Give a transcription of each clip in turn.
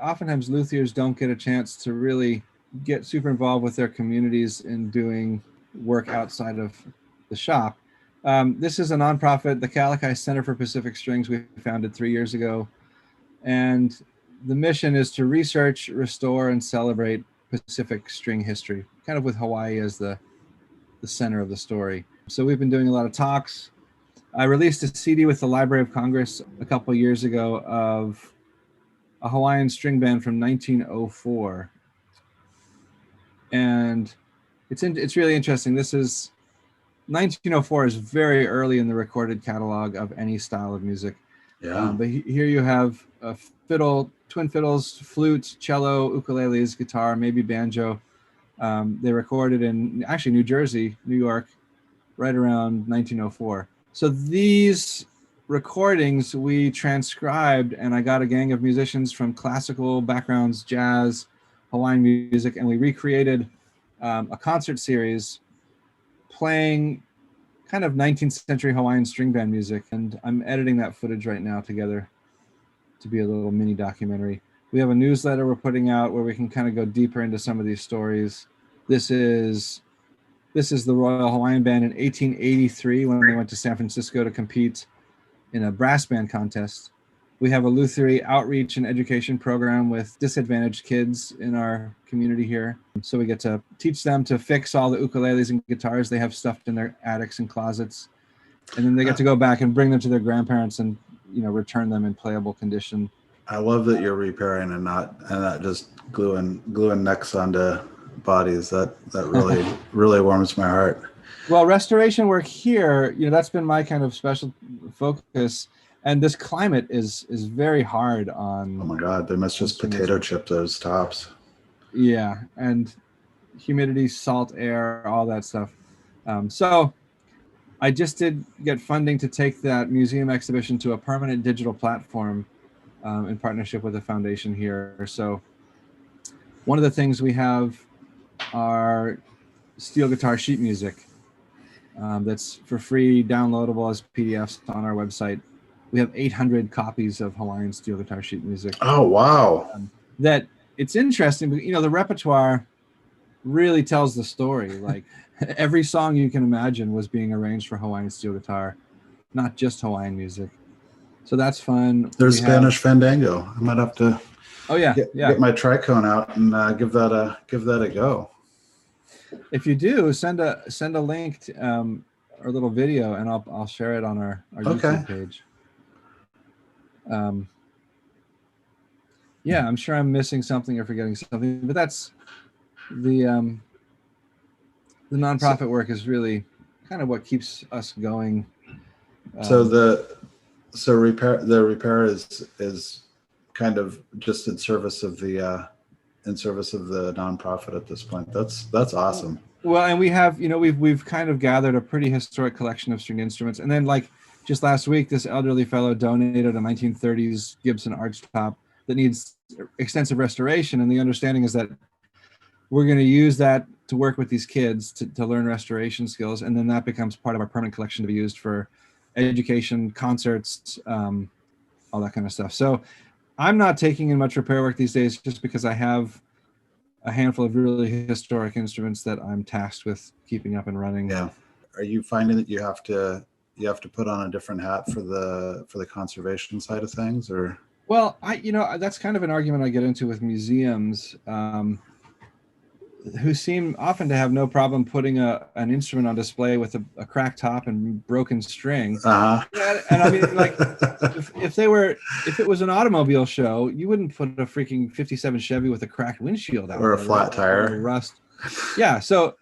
oftentimes luthiers don't get a chance to really get super involved with their communities in doing work outside of the shop. This is a nonprofit, the Kealakai Center for Pacific Strings, we founded 3 years ago. And the mission is to research, restore, and celebrate Pacific string history, kind of with Hawaii as the center of the story. So we've been doing a lot of talks. I released a CD with the Library of Congress a couple of years ago of a Hawaiian string band from 1904. And it's really interesting. This is 1904 is very early in the recorded catalog of any style of music. Yeah. But here you have a fiddle, twin fiddles, flute, cello, ukuleles, guitar, maybe banjo. They recorded in actually New Jersey, New York, right around 1904. So these recordings we transcribed, and I got a gang of musicians from classical backgrounds, jazz, Hawaiian music, and we recreated a concert series playing kind of 19th century Hawaiian string band music. And I'm editing that footage right now together to be a little mini documentary. We have a newsletter we're putting out where we can kind of go deeper into some of these stories. This is the Royal Hawaiian Band in 1883 when they went to San Francisco to compete in a brass band contest. We have a Lutherie outreach and education program with disadvantaged kids in our community here. So we get to teach them to fix all the ukuleles and guitars they have stuffed in their attics and closets. And then they get to go back and bring them to their grandparents and, return them in playable condition. I love that you're repairing and not just gluing necks onto bodies. That really, really warms my heart. Well, restoration work here, that's been my kind of special focus. And this climate is very hard on. Oh my God, they must just potato chip those tops. Yeah, and humidity, salt air, all that stuff. So I just did get funding to take that museum exhibition to a permanent digital platform in partnership with a foundation here. So one of the things we have are steel guitar sheet music that's for free, downloadable as PDFs on our website. We have 800 copies of Hawaiian steel guitar sheet music. Oh, wow. That it's interesting, but the repertoire really tells the story. Like every song you can imagine was being arranged for Hawaiian steel guitar, not just Hawaiian music. So that's fun. There's Spanish Fandango. I might have to get my tricone out and give that a go. If you do, send a link to, or a little video, and I'll share it on our YouTube page. I'm sure I'm missing something or forgetting something, but that's the nonprofit work is really kind of what keeps us going. The repair is kind of just in service of the nonprofit at this point. That's awesome. Well, and we have, we've kind of gathered a pretty historic collection of stringed instruments, and then like just last week, this elderly fellow donated a 1930s Gibson archtop that needs extensive restoration. And the understanding is that we're going to use that to work with these kids to learn restoration skills. And then that becomes part of our permanent collection to be used for education, concerts, all that kind of stuff. So I'm not taking in much repair work these days just because I have a handful of really historic instruments that I'm tasked with keeping up and running. Yeah. Are you finding that you have to put on a different hat for the conservation side of things, or? Well, that's kind of an argument I get into with museums, who seem often to have no problem putting an instrument on display with a cracked top and broken string. Uh-huh. And I mean, like, if it was an automobile show, you wouldn't put a freaking '57 Chevy with a cracked windshield out or a flat tire, or rust. Yeah. So,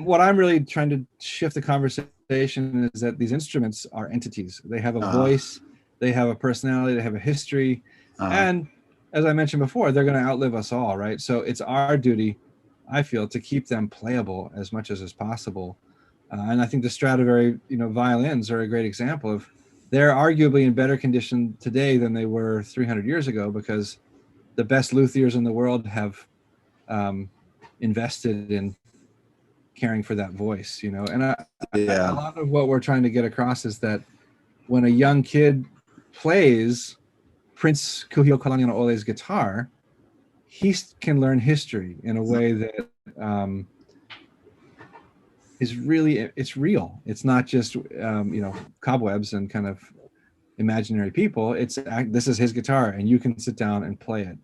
what I'm really trying to shift the conversation is that these instruments are entities. They have a voice, they have a personality, they have a history, and as I mentioned before, they're going to outlive us all, right? So it's our duty, I feel, to keep them playable as much as is possible. And I think the Stradivari, violins are a great example of. They're arguably in better condition today than they were 300 years ago because the best luthiers in the world have invested in caring for that voice, And a lot of what we're trying to get across is that when a young kid plays, Prince Kuhio Kalaniano Ole's guitar, he can learn history in a way that is really, it's real. It's not just cobwebs and kind of imaginary people. It's this is his guitar, and you can sit down and play it.